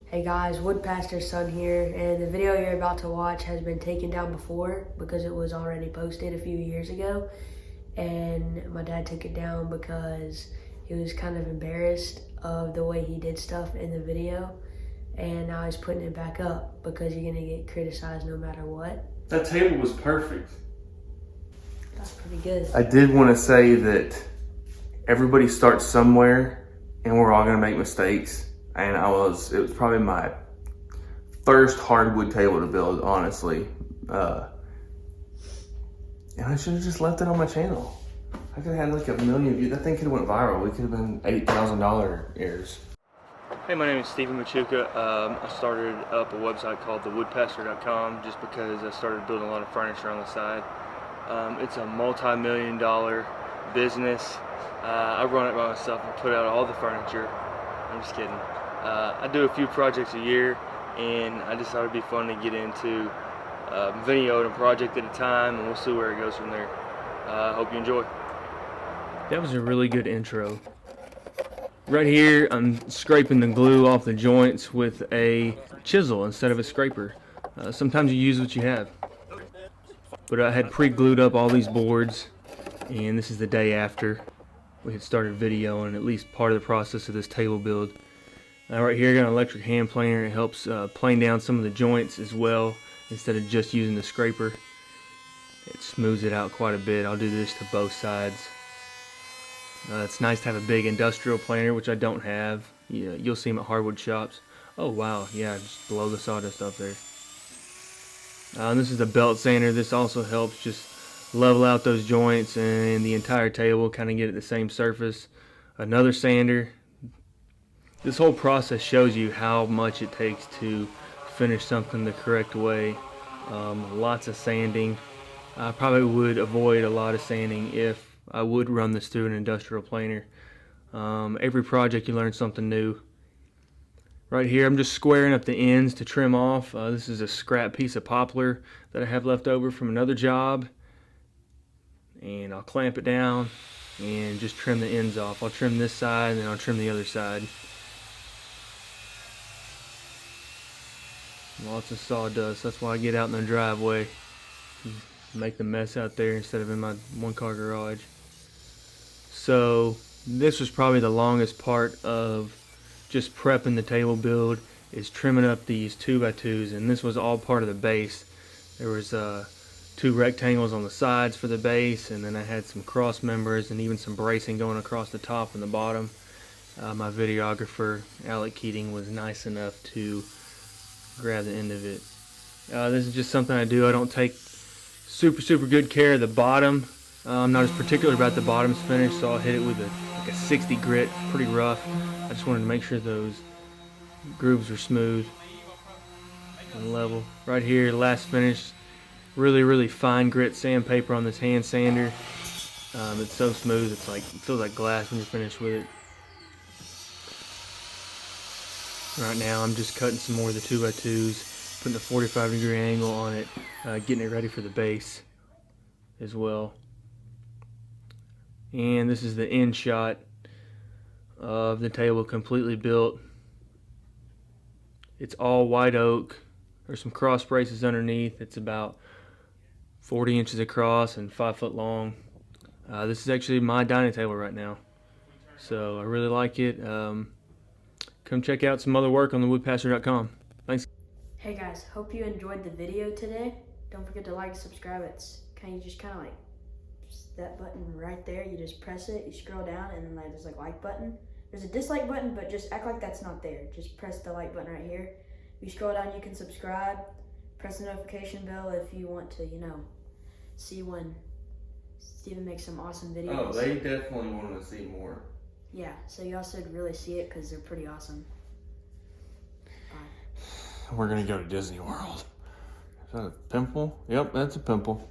Hey guys, Woodpastor's son here, and the video you're about to watch has been taken down before because it was already posted a few years ago, and my dad took it down because he was kind of embarrassed of the way he did stuff in the video, and now he's putting it back up because you're gonna get criticized no matter what. That table was perfect. That's pretty good. I did want to say that everybody starts somewhere and we're all gonna make mistakes. And it was probably my first hardwood table to build, honestly. And I should have just left it on my channel. I could have had like 1 million views. That thing could have went viral. We could have been $8,000 airs. Hey, my name is Steven Machuca. I started up a website called thewoodpastor.com just because I started building a lot of furniture on the side. It's a multi-million-dollar business. I run it by myself and put out all the furniture. I'm just kidding. I do a few projects a year, and I just thought it'd be fun to get into videoing a project at a time, and we'll see where it goes from there. Hope you enjoy. That was a really good intro. Right here, I'm scraping the glue off the joints with a chisel instead of a scraper. Sometimes you use what you have. But I had pre-glued up all these boards, and this is the day after we had started videoing at least part of the process of this table build. Right here I got an electric hand planer. It helps plane down some of the joints as well instead of just using the scraper. It smooths it out quite a bit. I'll do this to both sides. It's nice to have a big industrial planer, which I don't have. Yeah, you'll see them at hardwood shops. Oh wow, yeah, just blow the sawdust off there. This is the belt sander. This also helps just level out those joints and the entire table, kind of get it the same surface. Another sander. This whole process shows you how much it takes to finish something the correct way. Lots of sanding. I probably would avoid a lot of sanding if I would run this through an industrial planer. Every project you learn something new. Right here I'm just squaring up the ends to trim off. This is a scrap piece of poplar that I have left over from another job. And I'll clamp it down and just trim the ends off. I'll trim this side and then I'll trim the other side. Lots of sawdust. That's why I get out in the driveway. Make the mess out there instead of in my one-car garage. So this was probably the longest part of just prepping the table build, is trimming up these 2x2s, and this was all part of the base. There was 2 rectangles on the sides for the base, and then I had some cross members and even some bracing going across the top and the bottom. My videographer Alec Keating was nice enough to grab the end of it. This is just something I do. I don't take super good care of the bottom. I'm not as particular about the bottom's finish, so I'll hit it with like a 60 grit, pretty rough. I just wanted to make sure those grooves were smooth and level. Right here, last finish, really fine grit sandpaper on this hand sander. It's so smooth, it feels like glass when you're finished with it. Right now I'm just cutting some more of the 2x2s, putting a 45-degree angle on it, getting it ready for the base as well. And this is the end shot of the table completely built. It's all white oak. There's some cross braces underneath. It's about 40 inches across and 5 foot long. This is actually my dining table right now, so I really like it. Come check out some other work on thewoodpastor.com. Thanks. Hey guys, hope you enjoyed the video today. Don't forget to like and subscribe. It's kind of like that button right there. You just press it, you scroll down, and then there's like button. There's a dislike button, but just act like that's not there. Just press the like button right here. If you scroll down, you can subscribe. Press the notification bell if you want to, see when Steven makes some awesome videos. Oh, they definitely want to see more. Yeah, so y'all should really see it because they're pretty awesome. Bye. We're gonna go to Disney World. Is that a pimple? Yep, that's a pimple.